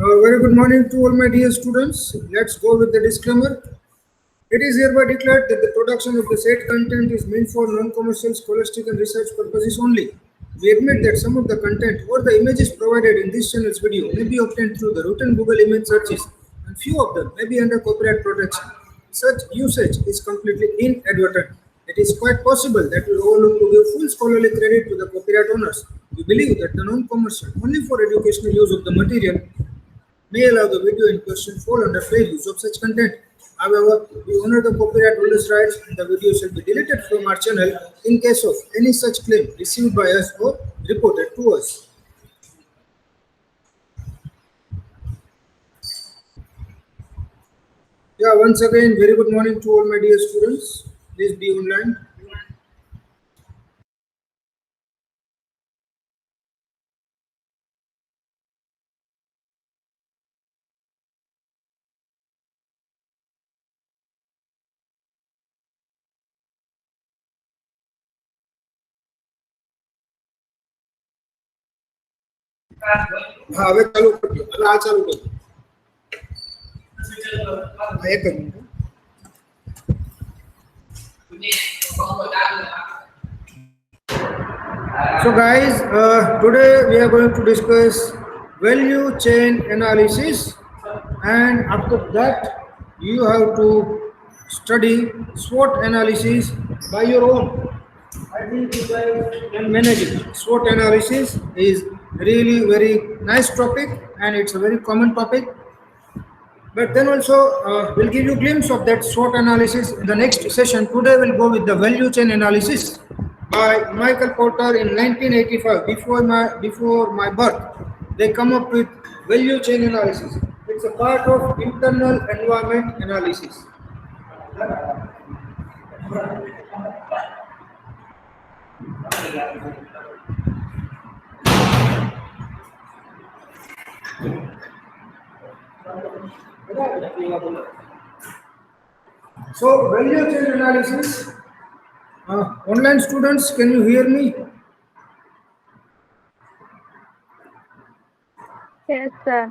Very good morning to all my dear students. Let's go with the disclaimer. It is hereby declared that the production of the said content is meant for non-commercial, scholastic and research purposes only. We admit that some of the content or the images provided in this channel's video may be obtained through the routine Google image searches, and few of them may be under copyright protection. Such usage is completely inadvertent. It is quite possible that we overlook to give full scholarly credit to the copyright owners. We believe that the non-commercial, only for educational use of the material, may allow the video in question fall under fair use of such content. However, we honor the copyright holders' rights and the video shall be deleted from our channel in case of any such claim received by us or reported to us. Yeah, once again, very good morning to all my dear students. Please be online. हाँ હવે ચાલુ કરજો હવે આ ચાલુ કરજો એક minute So guys, today we are going to discuss value chain analysis, and after that you have to study SWOT analysis by your own. I think you guys can manage it. SWOT analysis is really very nice topic and it's a very common topic. But then also we'll give you a glimpse of that SWOT analysis in the next session. Today we'll go with the value chain analysis by Michael Porter in 1985. Before my birth, they come up with value chain analysis. It's a part of internal environment analysis. So value chain analysis. Online students, can you hear me? Yes, sir.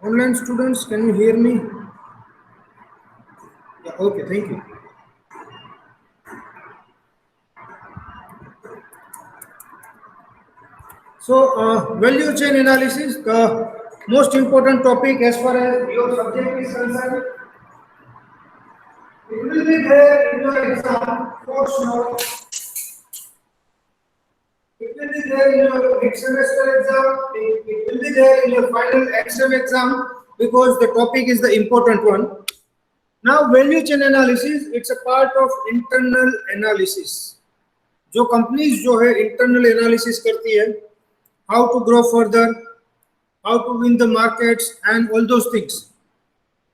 Online students, can you hear me? Yeah, okay, thank you. So, value chain analysis, the most important topic as far as your subject is concerned. It will be there in your exam for sure. It will be there in your mid-semester exam. It will be there in your final exam because the topic is the important one. Now, value chain analysis, it's a part of internal analysis. जो companies जो है internal analysis करती है, how to grow further, how to win the markets and all those things.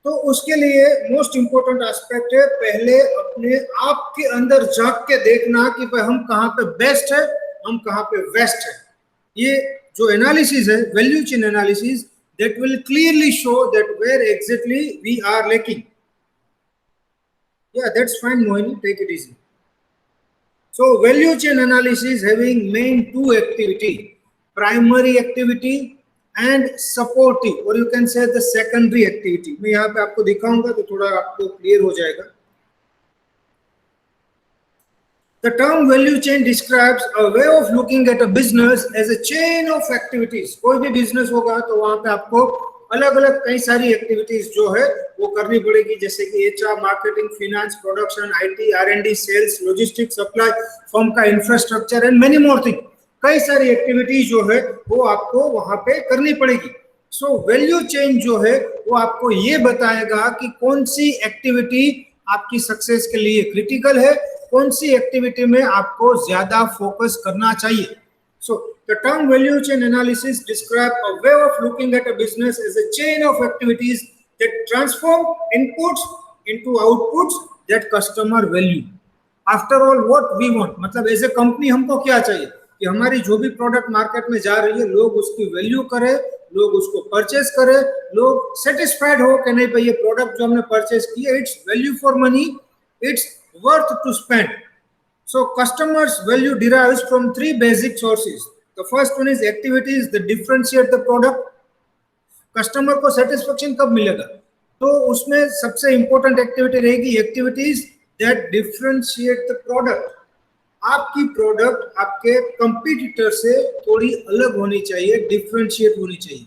तो उसके लिए most important aspect है पहले अपने आप के अंदर झांक के देखना कि भाई हम कहाँ पे बेस्ट है, हम कहाँ पे वेस्ट है. ये जो एनालिसिस है value chain analysis, that will clearly show that where exactly we are lacking. Yeah, that's fine, Mohini, take it easy. So value chain analysis having main two activity, primary activity and supportive, or you can say the secondary activity. मैं यहाँ पे आपको दिखाऊंगा तो थोड़ा आपको clear हो जाएगा. The term value chain describes a way of looking at a business as a chain of activities. कोई भी बिजनेस होगा तो वहाँ पे आपको अलग अलग कई सारी एक्टिविटीज जो है वो करनी पड़ेगी, जैसे कि HR, marketing, finance, production, IT, R&D, sales, logistics, supply, firm का infrastructure and many more thing. कई सारी एक्टिविटीज जो है वो आपको वहां पे करनी पड़ेगी. सो वैल्यू चेन जो है वो आपको ये बताएगा कि कौन सी एक्टिविटी आपकी सक्सेस के लिए क्रिटिकल है, कौन सी एक्टिविटी में आपको ज्यादा फोकस करना चाहिए. So the term value chain analysis describe a way of looking at a business as a chain of activities that transform inputs into outputs that customer value. After all what we want, मतलब as a company हमको क्या चाहिए कि हमारी जो भी product market में जा रही है लोग उसकी वैल्यू करें, लोग उसको परचेस करें, लोग सेटिस्फाइड हो कि नहीं भाई ये प्रोडक्ट जो हमने परचेस की है it's value for money, it's worth to spend. So customers value derives from three basic sources. The first one is activities that differentiate the product. Customer को सेटिस्फेक्शन कब मिलेगा? तो उसमें सबसे इंपॉर्टेंट एक्टिविटी रहेगी activities that differentiate the product. आपकी product आपके competitor से थोड़ी अलग होनी चाहिए, डिफरेंशिएट होनी चाहिए.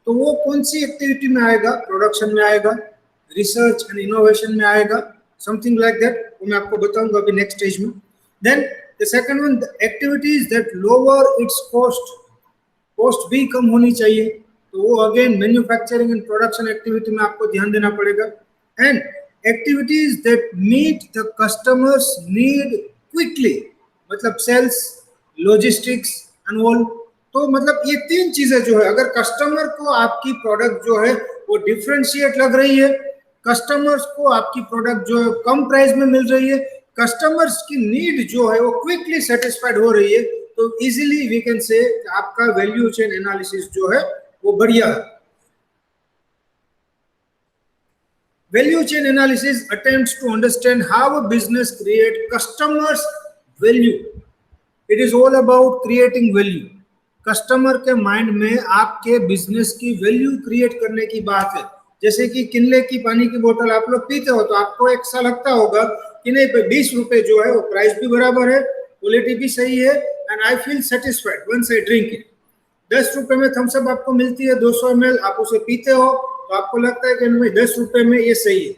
तो वो कौन सी एक्टिविटी में आएगा? प्रोडक्शन में आएगा, रिसर्च एंड इनोवेशन में आएगा, समथिंग लाइक दैट. वो मैं आपको बताऊंगा अभी नेक्स्ट स्टेज में. Then the second one, the activities that lower its cost. Cost भी कम होनी चाहिए. तो वो again manufacturing and production activity में आपको ध्यान देना पड़ेगा. And activities that meet the customers need quickly, मतलब सेल्स, लॉजिस्टिक्स एंड ऑल. तो मतलब ये तीन चीजें जो है, अगर कस्टमर को आपकी प्रोडक्ट जो है वो डिफरेंशिएट लग रही है, कस्टमर्स को आपकी प्रोडक्ट जो है कम प्राइस में मिल रही है, कस्टमर्स की नीड जो है वो क्विकली सेटिस्फाइड हो रही है, तो इजीली वी कैन से आपका वैल्यू चेन एनालिसिस जो है वो बढ़िया है. Value chain analysis attempts to understand how a business create customers value. It is all about creating value. Customer के माइंड में आपके बिजनेस की वैल्यू क्रिएट करने की बात है. जैसे कि किनले की पानी की बोतल आप लोग पीते हो तो आपको एक सा लगता होगा कि नहीं पे 20 रुपए जो है वो प्राइस भी बराबर है, क्वालिटी भी सही है, and I feel satisfied once I drink it. 10 रुपए में थम्स अप आपको मिलती है 200 ml, आप उसे पीते हो तो आपको लगता है कि नहीं 10 रुपए में ये सही है.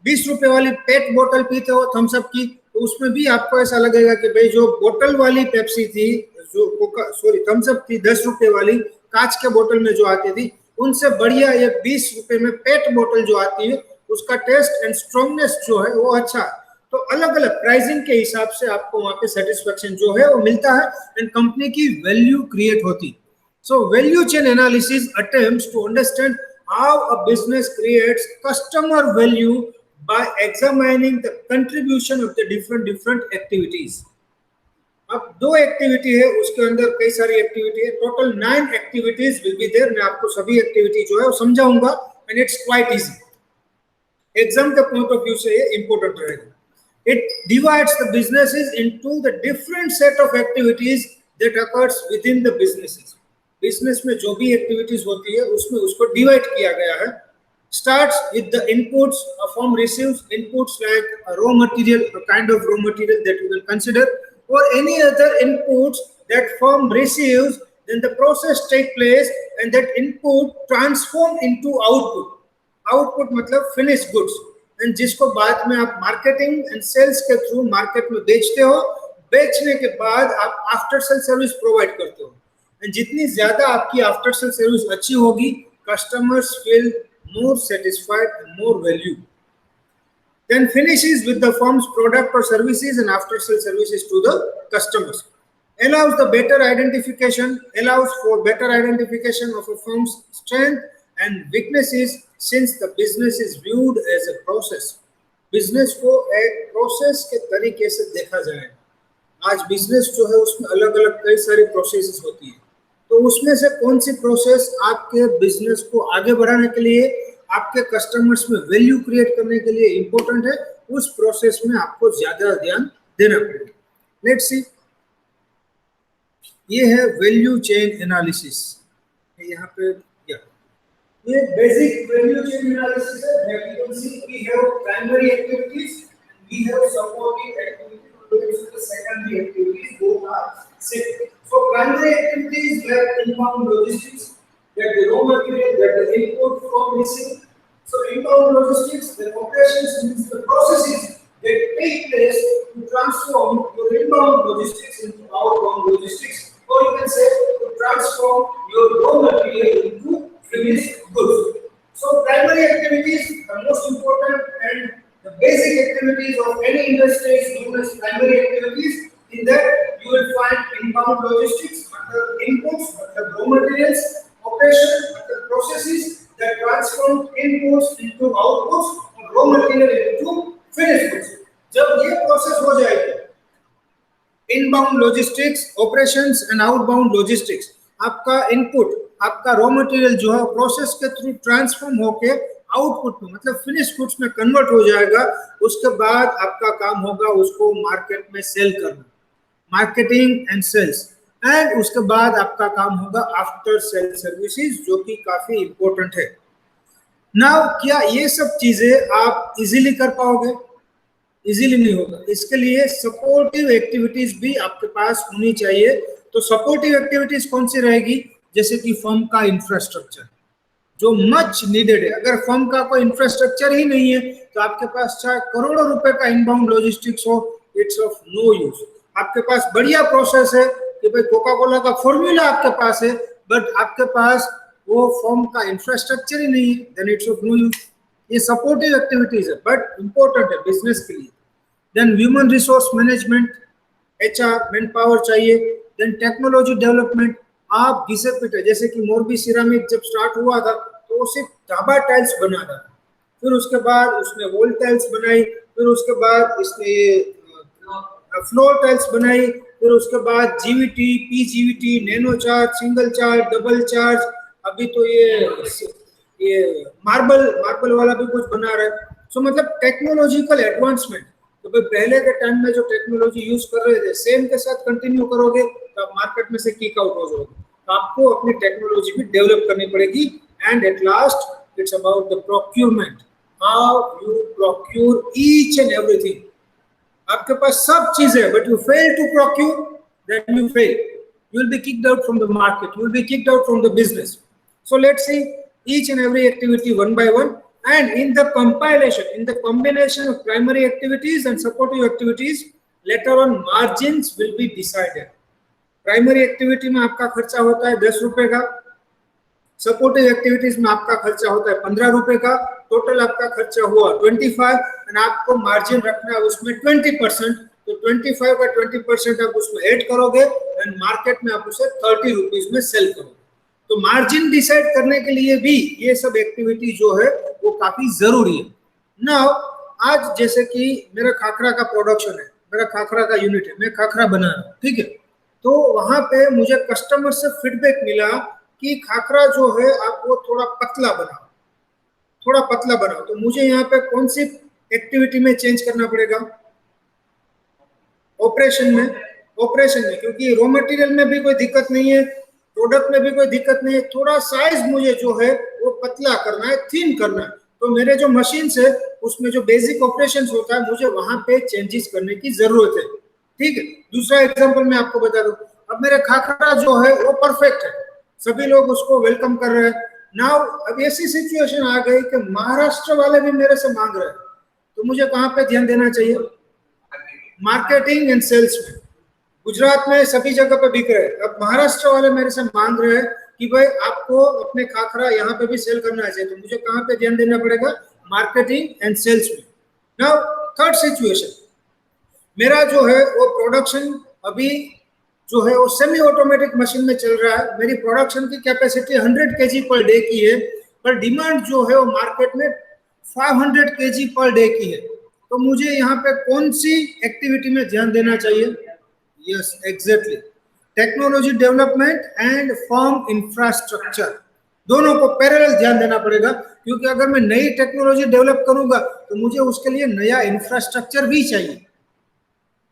20 रुपए वाली पेट बोतल पीते हो थम्स अप की, तो उसमें भी आपको ऐसा लगेगा कि भाई जो बोतल वाली पेप्सी थी, जो थम्स अप थी 10 रुपए वाली कांच के बोतल में जो आती थी, उनसे बढ़िया ये 20 रुपए में पेट बोतल जो आती है उसका टेस्ट एंड स्ट्रॉन्गनेस जो है वो अच्छा है. तो अलग अलग प्राइसिंग के हिसाब से आपको वहां पे सेटिस्फेक्शन जो है वो मिलता है एंड कंपनी की वैल्यू क्रिएट होती है. So value chain analysis attempts to understand how a business creates customer value by examining the contribution of the different activities. अब दो एक्टिविटी है, उसके अंदर कई सारी एक्टिविटी है, total 9 activities will be there. मैं आपको सभी एक्टिविटी जो है वो समझाऊंगा and it's quite easy. Exam के पॉइंट ऑफ व्यू से ये इंपॉर्टेंट रहेगा. It divides the businesses into the different set of activities that occurs within the businesses. Business में जो भी एक्टिविटीज होती है उसमें उसको डिवाइड किया गया है. Starts with the inputs. A firm receives inputs like a raw material, a kind of raw material that you will consider, or any other inputs that firm receives. Then the process take place and that input transform into output. Output मतलब finished goods, and जिसको बाद में आप marketing and sales के through market में बेचते हो. बेचने के बाद आप आफ्टर सेल सर्विस प्रोवाइड करते हो, एंड जितनी ज्यादा आपकी आफ्टर सेल सर्विस अच्छी होगी, customers feel more satisfied and more value. Then finishes with the firm's product or services and after sale services to the customers. Allows the better identification, allows for better identification of a firm's strength and weaknesses since the business is viewed as a process. Business को एक process के तरीके से देखा जाए. आज business जो है उसमें अलग अलग कई सारी processes होती है, तो उसमें से कौन सी प्रोसेस आपके बिजनेस को आगे बढ़ाने के लिए, आपके कस्टमर्स में वैल्यू क्रिएट करने के लिए इंपॉर्टेंट है, उस प्रोसेस में आपको ज्यादा ध्यान देना पड़ेगा. लेट्स सी, ये है वैल्यू चेन एनालिसिस. यहाँ पे ये बेसिक वैल्यू चेन एनालिसिस है. You can see we have primary activities, we have supporting activities, secondary activities, both are same. So primary activities like inbound logistics, that the raw material, that the input from missing. So inbound logistics, the operations means the processes that take place to transform your inbound logistics into outbound logistics, or you can say to transform your raw material into finished goods. So primary activities are most important, and the basic activities of any industry is known as primary activities. In that you will find inbound logistics, inputs, raw materials, operation, processes that transform inputs into outputs, raw material into finished goods. जब ये process हो जाएगी, inbound logistics, operations and outbound logistics, आपका input, आपका raw material जो है process के through transform होके आउटपुट में, मतलब फिनिश गुड्स में कन्वर्ट हो जाएगा, उसके बाद आपका काम होगा उसको मार्केट में सेल करना, मार्केटिंग एंड सेल्स, एंड उसके बाद आपका काम होगा आफ्टर सेल सर्विसेज, जो कि काफी इंपॉर्टेंट है। नाउ क्या ये सब चीजें आप इजीली कर पाओगे? इजीली नहीं होगा, इसके लिए सपोर्टिव एक्टिविटीज भी आपके पास होनी चाहिए। तो सपोर्टिव एक्टिविटीज कौन सी रहेगी? जैसे कि फर्म का इंफ्रास्ट्रक्चर, जो मच नीडेड है। अगर फर्म का कोई इंफ्रास्ट्रक्चर ही नहीं है तो आपके पास चाहे करोड़ों रुपए का इनबाउंड लॉजिस्टिक्स हो, इट्स ऑफ नो यूज। आपके पास बढ़िया प्रोसेस है कि भाई कोका कोला का फॉर्मूला आपके पास है, बट आपके पास वो फर्म का इंफ्रास्ट्रक्चर ही नहीं है, then it's of no use. ये सपोर्टिव एक्टिविटीज है बट इंपॉर्टेंट है बिजनेस के लिए। Then human resource management, HR, man power चाहिए। देन टेक्नोलॉजी डेवलपमेंट, आप घिसे पिटे, जैसे कि मोरबी सिरामिक जब स्टार्ट हुआ था तो वो सिर्फ ढाबा टाइल्स बना था, फिर उसके बाद उसने वॉल टाइल्स बनाई, फिर उसके बाद इसने फ्लोर टाइल्स बनाई, फिर उसके बाद GVT, PGVT, nano charge, single charge, double charge, अभी तो ये मार्बल वाला भी कुछ बना रहा है। सो मतलब टेक्नोलॉजिकल एडवांसमेंट। तो भाई पहले के टाइम में जो टेक्नोलॉजी यूज कर रहे थे सेम के साथ कंटिन्यू करोगे तो आप मार्केट में से किक आउट हो जाओगे। तो आपको अपनी टेक्नोलॉजी भी डेवलप करनी पड़ेगी। And at last it's about the procurement, how you procure each and everything. आपके पास सब चीजें है but you fail to procure, then you fail, you will be kicked out from the market, you will be kicked out from the business. So let's see each and every activity one by one, and in the compilation, in the combination of primary activities and supportive activities, later on margins will be decided. Primary activity में आपका खर्चा होता है 10 रुपए का, supportive activities में आपका खर्चा होता है 15 रुपए का, टोटल आपका खर्चा हुआ 25, एंड आपको मार्जिन रखना है उसमें 20%। तो 25 का 20% आप उसमें ऐड करोगे एंड मार्केट में आप उसे 30 रुपीज में सेल करोगे। तो मार्जिन डिसाइड करने के लिए भी ये सब एक्टिविटी जो है वो काफी जरूरी है। नाउ आज जैसे कि मेरा खाखरा का प्रोडक्शन है, मेरा खाखरा का यूनिट है, मैं खाखरा बना रहा हूँ, ठीक है। तो वहां पे मुझे कस्टमर से फीडबैक मिला कि खाखरा जो है आप वो थोड़ा पतला बनाओ, थोड़ा पतला बनाओ। तो मुझे यहाँ पे कौन सी एक्टिविटी में चेंज करना पड़ेगा? ऑपरेशन में, क्योंकि रॉ मटेरियल में भी कोई दिक्कत नहीं है, प्रोडक्ट में भी कोई दिक्कत नहीं है, थोड़ा साइज मुझे जो है वो पतला करना है, थिन करना है। तो मेरे जो मशीन है उसमें जो बेसिक ऑपरेशन होता है मुझे वहां पे चेंजेस करने की जरूरत है, ठीक है। दूसरा एग्जांपल मैं आपको बता दूं, अब मेरे खाखरा जो है वो परफेक्ट है, सभी लोग उसको वेलकम कर रहे हैं। नाउ अब ऐसी सिचुएशन आ गई कि महाराष्ट्र वाले भी मेरे से मांग रहे हैं, तो मुझे कहाँ पे ध्यान देना चाहिए? मार्केटिंग एंड सेल्स में। गुजरात में सभी जगह पे बिक रहे हैं, अब महाराष्ट्र वाले मेरे से मांग रहे हैं कि भाई आपको अपने खाखरा यहाँ पे भी सेल करना चाहिए, तो मुझे कहाँ पे ध्यान देना पड़ेगा? मार्केटिंग एंड सेल्स में। नाउ थर्ड सिचुएशन, मेरा जो है वो प्रोडक्शन अभी जो है वो सेमी ऑटोमेटिक मशीन में चल रहा है, मेरी प्रोडक्शन की कैपेसिटी 100 kg पर डे की है, पर डिमांड जो है वो मार्केट में 500 kg पर डे की है। तो मुझे यहाँ पे कौन सी एक्टिविटी में ध्यान देना चाहिए? Yes exactly, technology development and firm infrastructure, दोनों को पैरेलल ध्यान देना पड़ेगा। क्योंकि अगर मैं नई टेक्नोलॉजी डेवलप करूंगा तो मुझे उसके लिए नया इंफ्रास्ट्रक्चर भी चाहिए,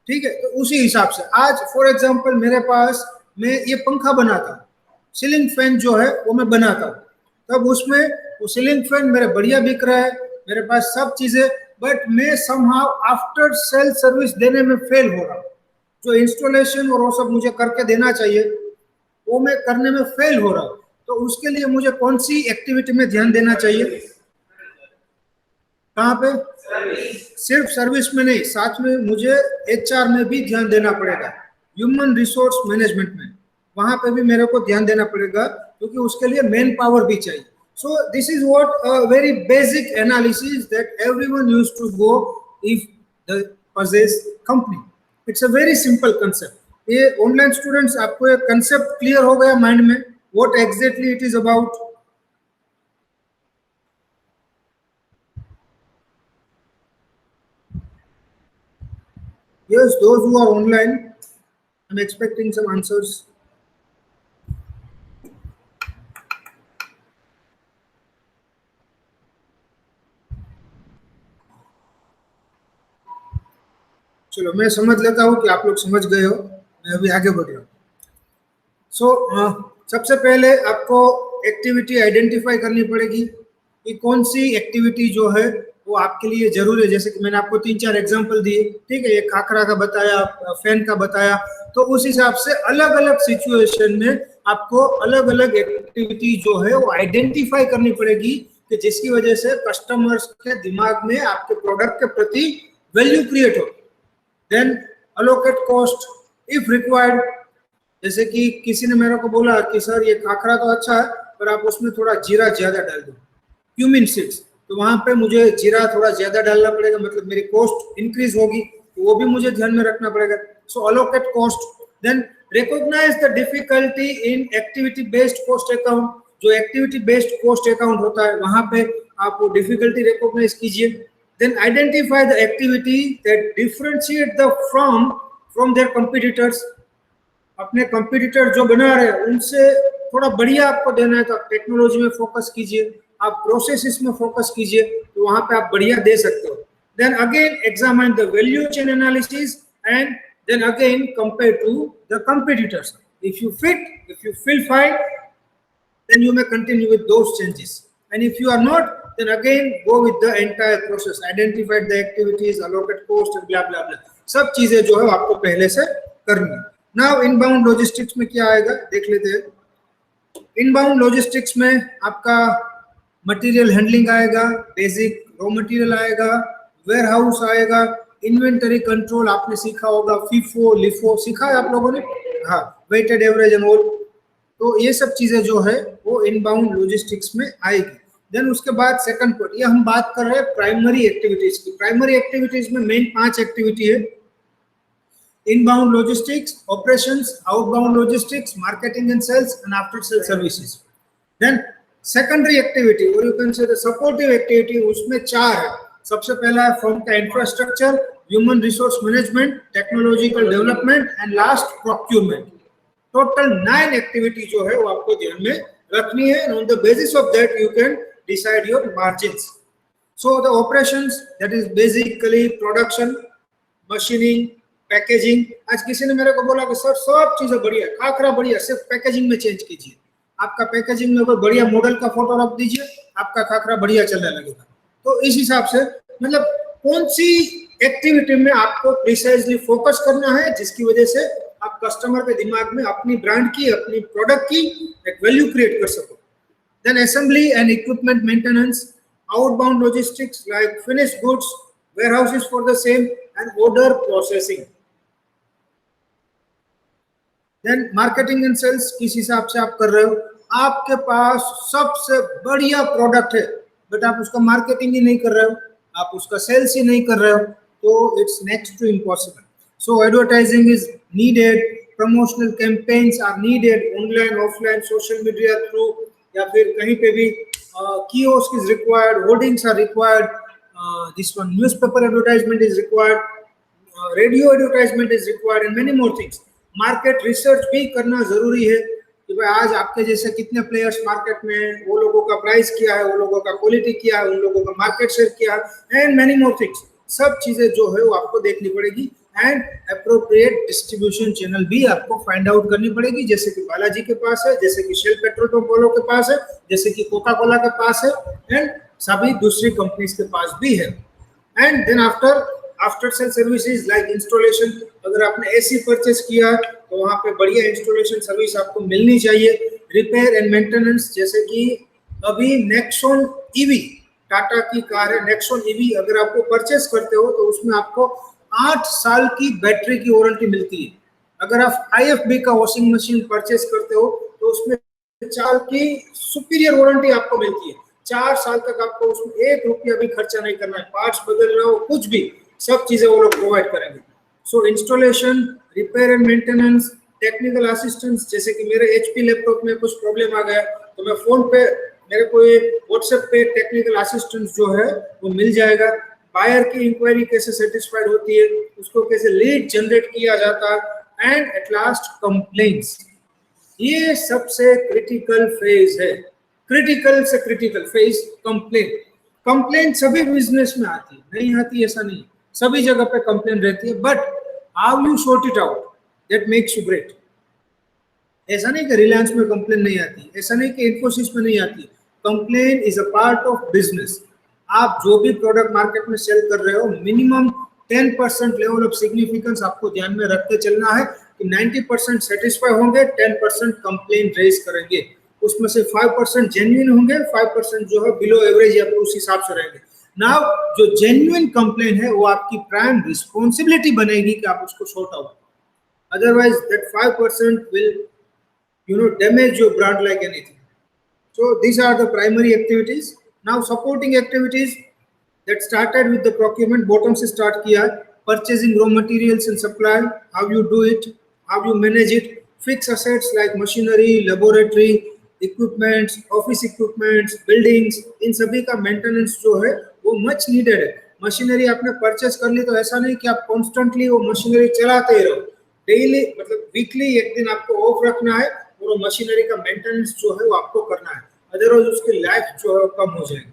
ठीक है। तो उसी हिसाब से आज फॉर एग्जांपल मेरे पास, मैं ये पंखा बनाता हूँ, सीलिंग फैन जो है वो मैं बनाता हूँ, तब उसमें वो सीलिंग फैन मेरे बढ़िया बिक रहा है, मेरे पास सब चीजें, बट मैं समहाउ आफ्टर सेल सर्विस देने में फेल हो रहा हूँ। जो इंस्टॉलेशन और वो सब मुझे करके देना चाहिए वो मैं करने में फेल हो रहा हूँ। तो उसके लिए मुझे कौन सी एक्टिविटी में ध्यान देना चाहिए? कहाँ पे? सिर्फ सर्विस में नहीं, साथ में मुझे HR में भी ध्यान देना पड़ेगा, ह्यूमन रिसोर्स मैनेजमेंट में, वहां पे भी मेरे को ध्यान देना पड़ेगा, क्योंकि उसके लिए मैन पावर भी चाहिए। So this is what a very basic analysis that everyone used to go if the possess company. It's a very simple concept. ये ऑनलाइन स्टूडेंट्स आपको ये कंसेप्ट क्लियर हो गया माइंड में, what exactly it is about? Yes, those who are online, I'm expecting some answers. चलो मैं समझ लेता हूँ कि आप लोग समझ गए हो, मैं अभी आगे बढ़ रहा हूँ। सबसे पहले आपको एक्टिविटी आइडेंटिफाई करनी पड़ेगी कि कौन सी एक्टिविटी जो है वो आपके लिए जरूरी है। जैसे कि मैंने आपको 3-4 एग्जांपल दिए, ठीक है, एक खाखरा का बताया, फैन का बताया, तो उस हिसाब से अलग अलग सिचुएशन में आपको अलग अलग एक्टिविटी जो है वो आइडेंटिफाई करनी पड़ेगी कि जिसकी वजह से कस्टमर्स के दिमाग में आपके प्रोडक्ट के प्रति वैल्यू क्रिएट हो। Then allocate cost if required. जैसे कि किसी ने मेरे को बोला कि सर ये खाखरा तो अच्छा है पर आप उसमें थोड़ा जीरा ज्यादा डाल दो, क्यूमिन सीड्स, तो वहां पे मुझे जीरा थोड़ा ज्यादा डालना पड़ेगा, मतलब मेरी कॉस्ट इंक्रीज होगी, तो वो भी मुझे ध्यान में रखना पड़ेगा। So allocate cost. Then recognize the difficulty in activity based cost account. जो एक्टिविटी बेस्ड कॉस्ट अकाउंट होता है वहां पे आप वो डिफिकल्टी रिकॉग्नाइज कीजिए। Then identify the activity that differentiate the from their competitors. अपने कंपटीटर जो बना रहे हैं उनसे थोड़ा बढ़िया आपको देना है तो आप टेक्नोलॉजी में फोकस कीजिए, आप प्रोसेसेस में फोकस कीजिए, तो वहां पे आप बढ़िया दे सकते हो। Then again examine the value chain analysis and then again compare to the competitors. If you feel fine then you may continue with those changes, and if you are not, then again go with the entire process, identify the activities, allocate cost and blah blah blah, सब चीजें जो है आपको पहले से करनी है। Now inbound logistics में क्या आएगा देख लेते हैं। इनबाउंड लॉजिस्टिक्स में आपका मटेरियल हैंडलिंग आएगा, बेसिक रॉ मटेरियल आएगा, वेयर हाउस आएगा, इन्वेंटरी कंट्रोल आपने सीखा होगा, फीफो लिफो सीखा है आप लोगों ने, हाँ, वेटेड एवरेज एंड ऑल, तो ये सब चीजें जो है वो इनबाउंड लॉजिस्टिक्स में आएगी। देन उसके बाद सेकंड पॉइंट, ये हम बात कर रहे हैं प्राइमरी एक्टिविटीज की। प्राइमरी एक्टिविटीज में मेन 5 एक्टिविटी है: inbound logistics, operations, outbound logistics, marketing and sales and after sale services. Then secondary activity और you can say the supportive activity, उसमें 4 है। सबसे पहला है फर्म का infrastructure, human resource management, technological development and last procurement. Total 9 activity जो है वो आपको ध्यान में रखनी है, and on the basis of that you can decide your margins. So the operations, that is basically production, machining, packaging. आज किसी ने मेरे को बोला कि सर सब चीजें बढ़िया, खाखरा बढ़िया, सिर्फ पैकेजिंग में चेंज कीजिए। आपका पैकेजिंग में कोई बढ़िया मॉडल का फोटो रख दीजिए, आपका खाखरा बढ़िया चलने लगेगा। तो इस हिसाब से मतलब कौन सी एक्टिविटी में आपको प्रिसाइजली फोकस करना है जिसकी वजह से आप कस्टमर के दिमाग में अपनी ब्रांड की, अपनी प्रोडक्ट की एक वैल्यू क्रिएट कर सको। Then assembly and equipment maintenance, outbound logistics like finished goods, warehouses for the same and order processing. Then marketing and sales, किस हिसाब से आप कर रहे हो। आपके पास सबसे बढ़िया प्रोडक्ट है बट आप उसका मार्केटिंग ही नहीं कर रहे हो, आप उसका सेल्स ही नहीं कर रहे हो, तो it's next to impossible. So advertising is needed, promotional campaigns are needed, online, offline, social media through, या फिर कहीं पे भी kiosk is required, hoardings are required, this one newspaper advertisement is required, radio advertisement is required and many more things. Market research भी करना जरूरी है कि भाई आज आपके जैसे कितने प्लेयर्स मार्केट में हैं, वो लोगों का प्राइस क्या है, वो लोगों का क्वालिटी क्या है, उन लोगों का मार्केट शेयर क्या है, एंड मेनी मोर थिंग्स। सब चीजें जो है वो आपको देखनी पड़ेगी एंड अप्रोप्रिएट डिस्ट्रीब्यूशन चैनल भी आपको फाइंड आउट करनी पड़ेगी, जैसे कि बालाजी के पास है, जैसे कि शेल पेट्रोल पोलो के पास है, जैसे कि कोका कोला के पास है, एंड सभी दूसरी कंपनीज के पास भी है। And then after sale services like installation, अगर आपने एसी परचेस किया तो वहाँ पे बढ़िया इंस्टॉलेशन सर्विस आपको मिलनी चाहिए। रिपेयर एंड मेंटेनेंस, जैसे कि अभी नेक्सॉन ईवी, टाटा की कार है नेक्सॉन ईवी, अगर आपको परचेस करते हो तो उसमें आपको 8 साल की बैटरी की वारंटी मिलती है। अगर आप IFB का वॉशिंग मशीन परचेस करते हो तो उसमें 4 साल की सुपीरियर वारंटी आपको मिलती है। 4 साल तक आपको उसमें 1 रुपया भी खर्चा नहीं करना है, पार्ट्स बदल रहे हो, कुछ भी, सब चीजें वो लोग प्रोवाइड करेंगे। So installation, repair and maintenance, technical assistance, जैसे कि मेरे HP लैपटॉप में कुछ प्रॉब्लम आ गया तो मैं फोन पे, मेरे को ये व्हाट्सएप पे टेक्निकल असिस्टेंस जो है वो मिल जाएगा। बायर की इंक्वायरी कैसे सेटिस्फाइड होती है, उसको कैसे लीड जनरेट किया जाता है, एंड एट लास्ट कंप्लेंट्स। ये सबसे क्रिटिकल फेज है, क्रिटिकल से क्रिटिकल फेज कंप्लेंट। कंप्लेंट सभी बिजनेस में आती है, नहीं आती ऐसा नहीं, सभी जगह पे कंप्लेन रहती है, but how you sort it out that makes you great. ऐसा नहीं कि रिलायंस में कंप्लेन नहीं आती, ऐसा नहीं कि इन्फोसिस में नहीं आती। Complain is a part of business. आप जो भी प्रोडक्ट मार्केट में सेल कर रहे हो, मिनिमम 10% लेवल ऑफ सिग्निफिकेंस आपको ध्यान में रख के चलना है कि 90% सेटिस्फाई होंगे, 10% कंप्लेन रेज करेंगे, उसमें से 5% जेन्युइन होंगे, 5% जो है बिलो एवरेज या उस हिसाब से रहेंगे। नाउ जो जेन्युइन कंप्लेन है वो आपकी प्राइम रिस्पॉन्सिबिलिटी बनेगी कि आप उसको sort out, otherwise that 5% will damage your brand like anything. So these are the primary activities. Now supporting activities that started with the procurement, bottom se start kiya, purchasing raw materials and supply, how you do it, how you manage it, fixed assets like machinery, laboratory equipments, office equipments, buildings, इन सभी का maintenance जो है वो much needed है। Machinery आपने purchase कर ली तो ऐसा नहीं कि आप कॉन्स्टेंटली वो मशीनरी चलाते ही रहो, डेली मतलब वीकली एक दिन आपको ऑफ रखना है और वो मशीनरी का मेंटेनेंस जो है वो आपको करना है, अदरवाइज उसकी लाइफ जो है कम हो जाएगी।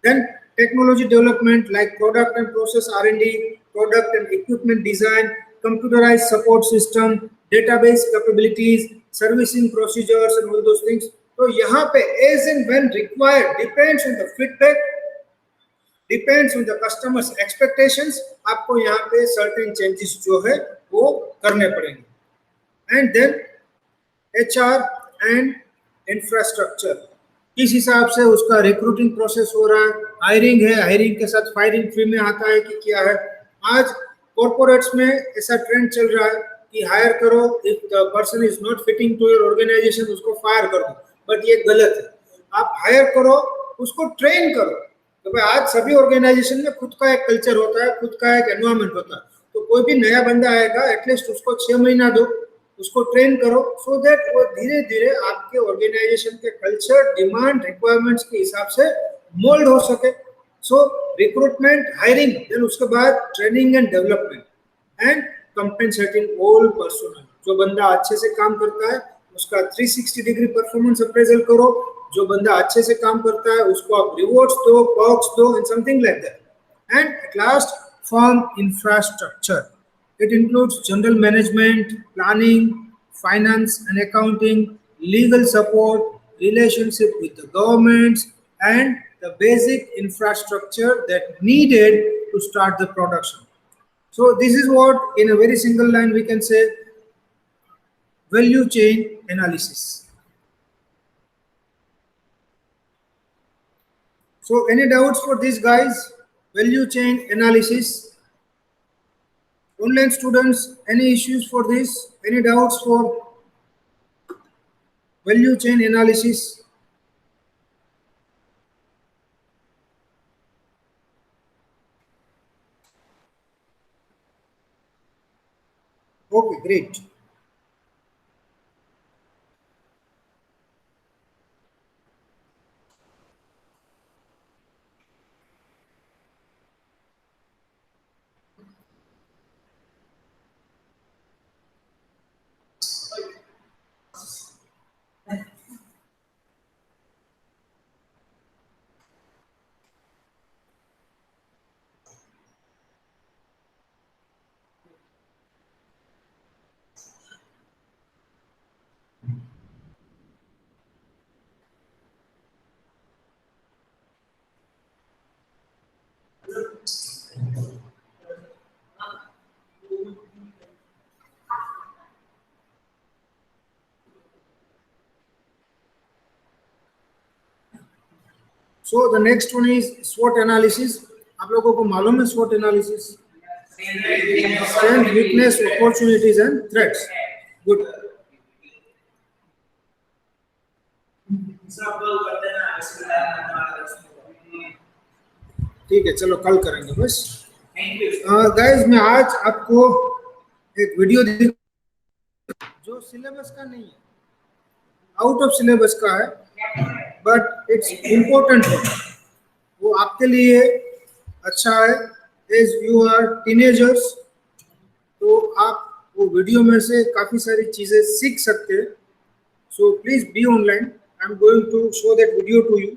Then technology development like product and process R&D, product and equipment design, computerized support system, database capabilities, servicing procedures and all those things. तो यहाँ पे as and when required, depends on the feedback, depends on the customers expectations, आपको यहाँ पे certain changes जो है वो करने पड़ेंगे। And then HR and infrastructure, किस हिसाब से उसका रिक्रूटिंग प्रोसेस हो रहा है, हायरिंग है, हायरिंग के साथ फायरिंग फ्री में आता है कि क्या है। आज कॉर्पोरेट्स में ऐसा ट्रेंड चल रहा है कि हायर करो, if the person is not fitting to your organisation उसको फायर कर दो, बट ये गलत है। आप हायर करो, उसको ट्रेन करो। तो भाई आज सभी ऑर्गेनाइजेशन में खुद का एक कल्चर होता है, खुद का एक एनवायरमेंट होता है, तो कोई भी नया बंदा आएगा एटलीस्ट उसको 6 महीना दो, उसको ट्रेन करो, सो दैट वो धीरे धीरे आपके ऑर्गेनाइजेशन के कल्चर, डिमांड, रिक्वायरमेंट्स के हिसाब से मोल्ड हो सके। सो रिक्रूटमेंट, हायरिंग, देन उसके बाद training and development and compensating all personal. जो बंदा अच्छे से काम करता है उसका 360 डिग्री परफॉर्मेंस अप्रेजल करो, जो बंदा अच्छे से काम करता है उसको आप रिवॉर्ड्स दो, पर्क्स दो and something like that. And at last, firm infrastructure. It includes general management, planning, finance and accounting, legal support, relationship with the governments, and the basic infrastructure that needed to start the production. So this is what, in a very single line, we can say value chain analysis. So any doubts for these guys? Value chain analysis. Online students, any issues for this? Any doubts for value chain analysis? Okay, great. So the next one is SWOT analysis. आप लोगों को मालूम है SWOT analysis? Strength, weakness, opportunities and threats. Good. ठीक है, चलो कल करेंगे बस। गाइस मैं आज आपको एक वीडियो जो सिलेबस का नहीं है, आउट ऑफ सिलेबस का है, बट इट्स इम्पोर्टेंट है, वो आपके लिए अच्छा है। एज यू आर टीनेजर्स, तो आप वो वीडियो में से काफ़ी सारी चीज़ें सीख सकते हैं। So please be online, I am going to show that video to you.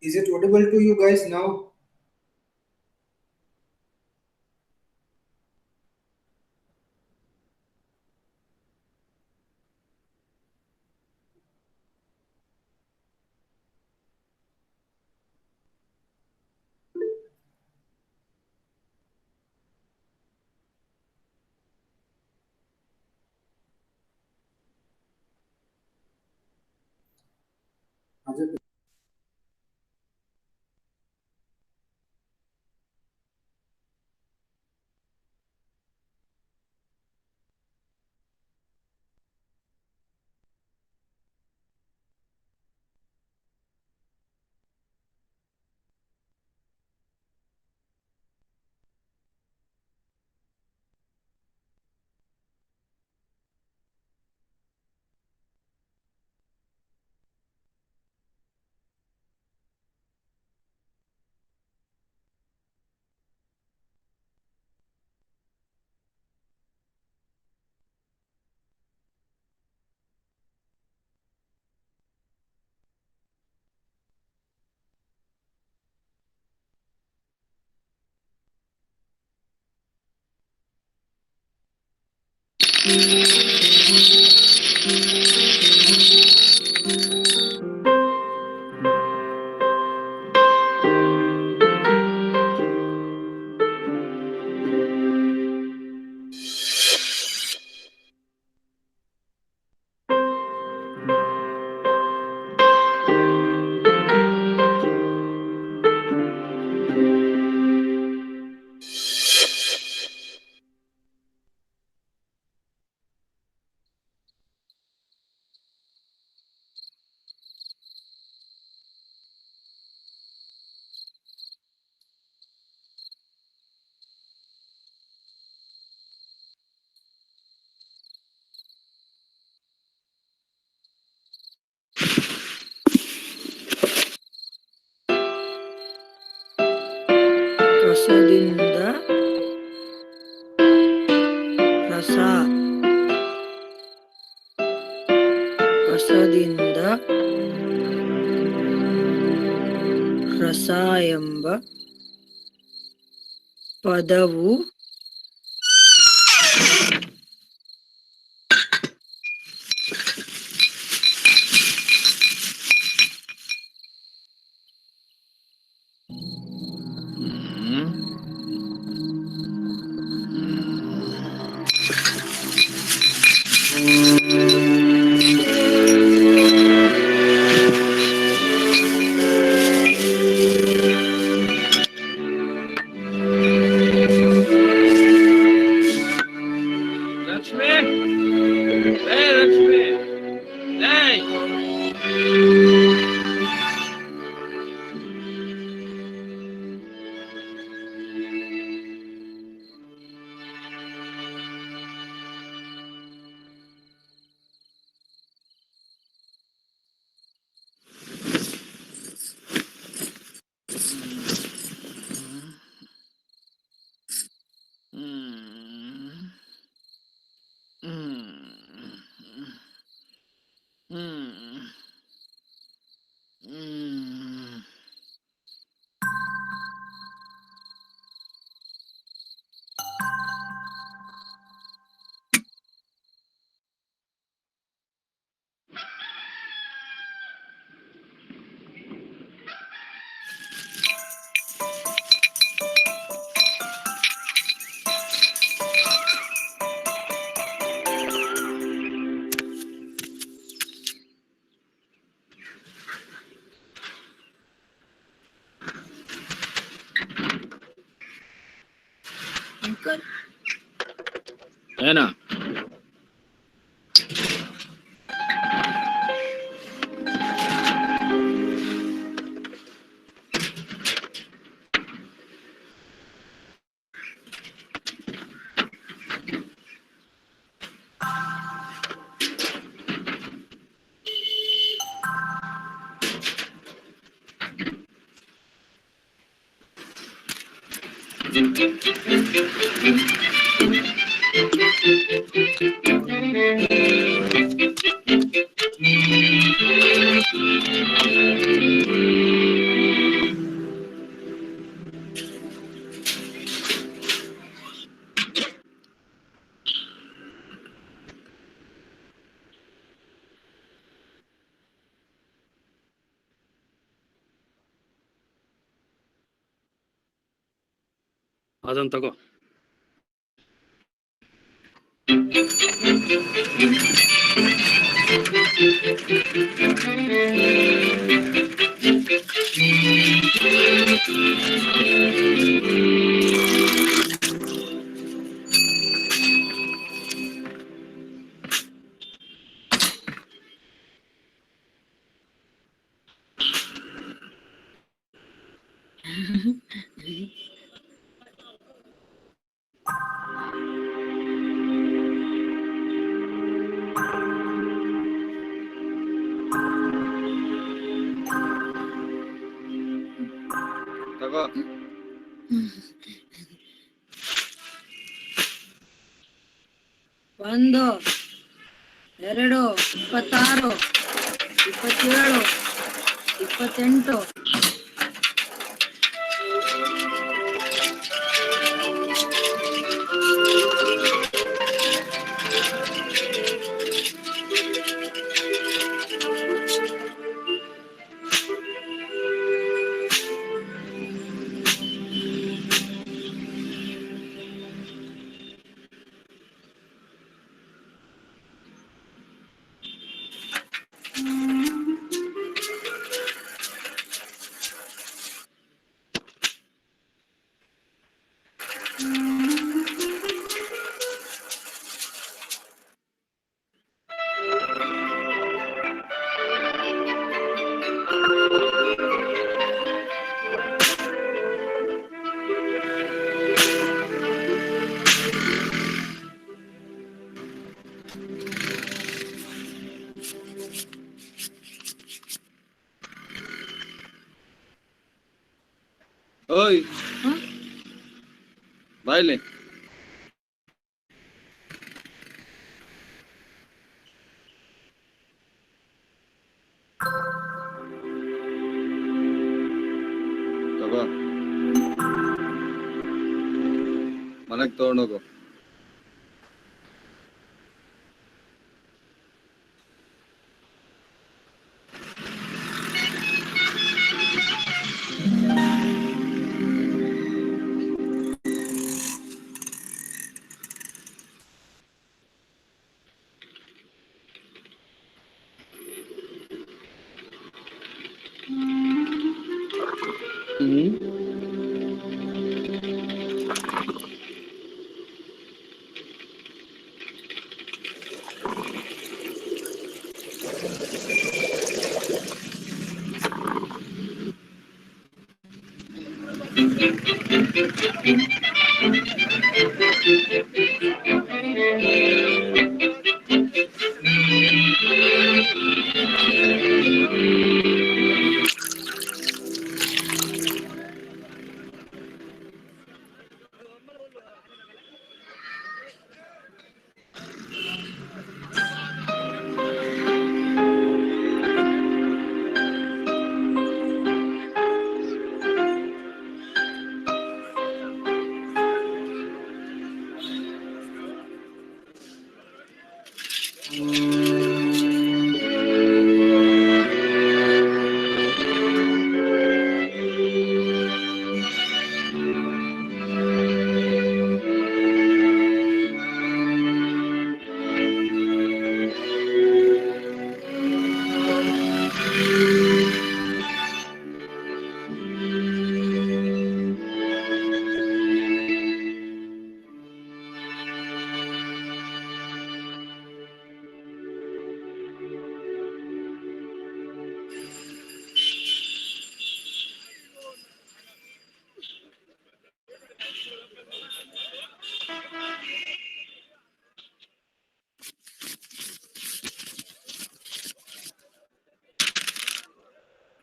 Is it audible to you guys now? ರಸದಿಂದ ರಸ ರಸದಿಂದ ರಸ ಎಂಬ ಪದವು ಏನ ಅದನ್ನ ತಗೋ. ತಗೋ. ಒಂದು 2 26 27 28 ಓಯ್ ಹ? ಬಾಯ್ಲಿ. ತಗೋ, ಮನೆಗ್ ತಗೊಂಡೋಗು.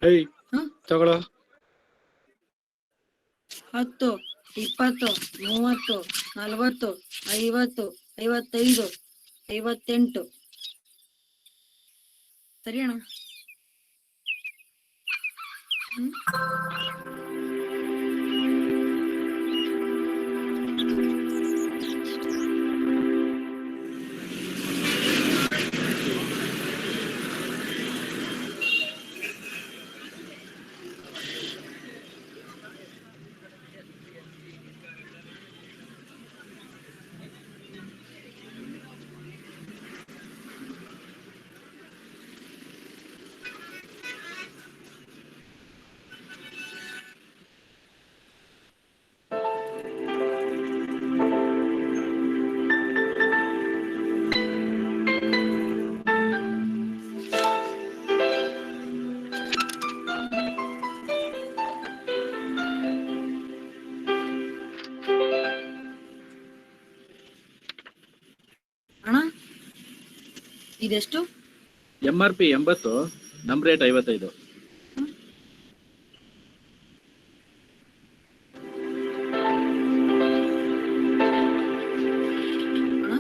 ಏಯ್ ಹ? ತಗೊಳ್ಳೋ. 10 20 30 40 50 55 58 ಸರಿ ಅಣ್ಣ. ಇದೆಷ್ಟು? MRP 80, ನಮ್ ರೇಟ್ 55. ಅಣ್ಣ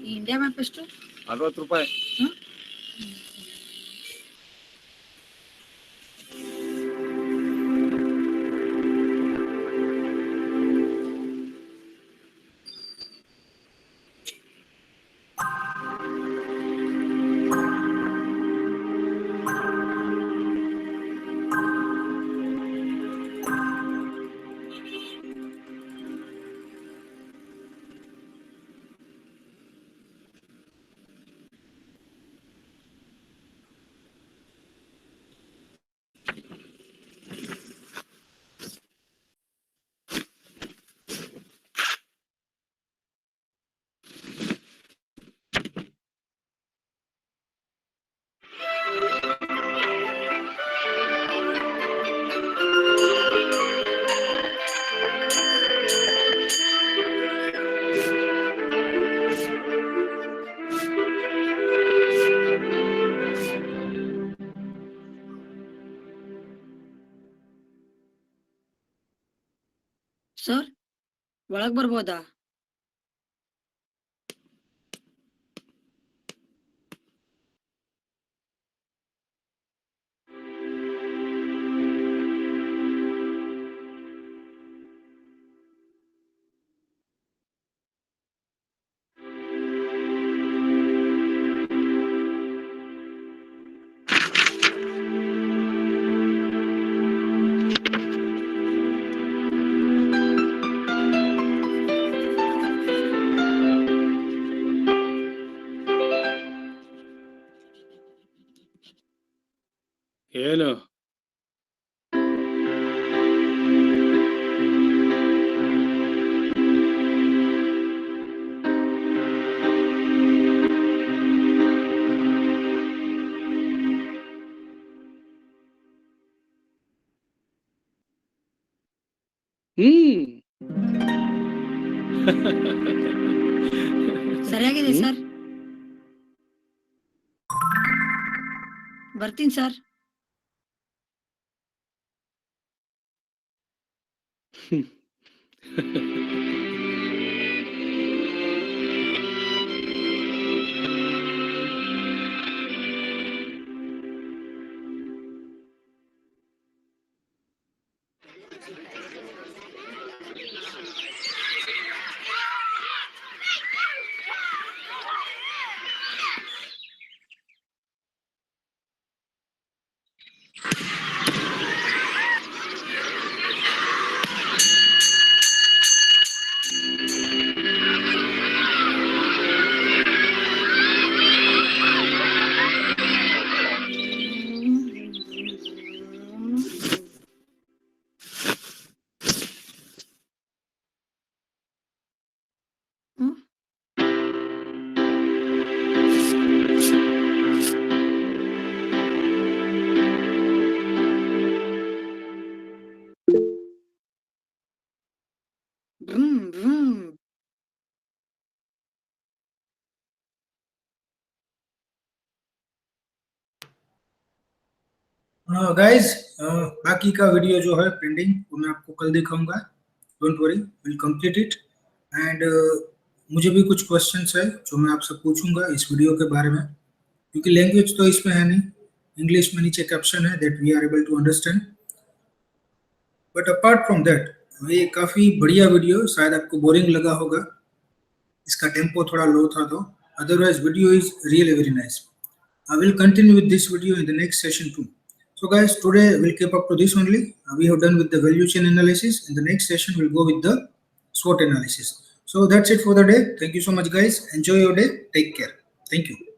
ಈ ಇಂಡಿಯಾ ಮ್ಯಾಪ್ ಎಷ್ಟು? 60 ರೂಪಾಯಿ. ಸರ್ ಒಳಗ್ ಬರ್ಬೋದಾ? ಏನು? ಸರಿಯಾಗಿದೆ ಸರ್. ಬರ್ತೀನಿ ಸರ್. गाइस बाकी का वीडियो जो है पेंडिंग वो मैं आपको कल दिखाऊंगा. Don't worry, will complete it. And मुझे भी कुछ क्वेश्चंस है जो मैं आपसे पूछूंगा इस वीडियो के बारे में, क्योंकि लैंग्वेज तो इसमें है नहीं, इंग्लिश में नीचे कैप्शन है that we are able to understand. But apart from that ये काफी बढ़िया वीडियो, शायद आपको बोरिंग लगा होगा, इसका टेम्पो थोड़ा लो था, तो otherwise video is really very nice. I will continue with this video in the next session too. So guys, today we'll keep up to this only. We have done with the value chain analysis. In the next session, we'll go with the SWOT analysis. So that's it for the day. Thank you so much guys. Enjoy your day. Take care. Thank you.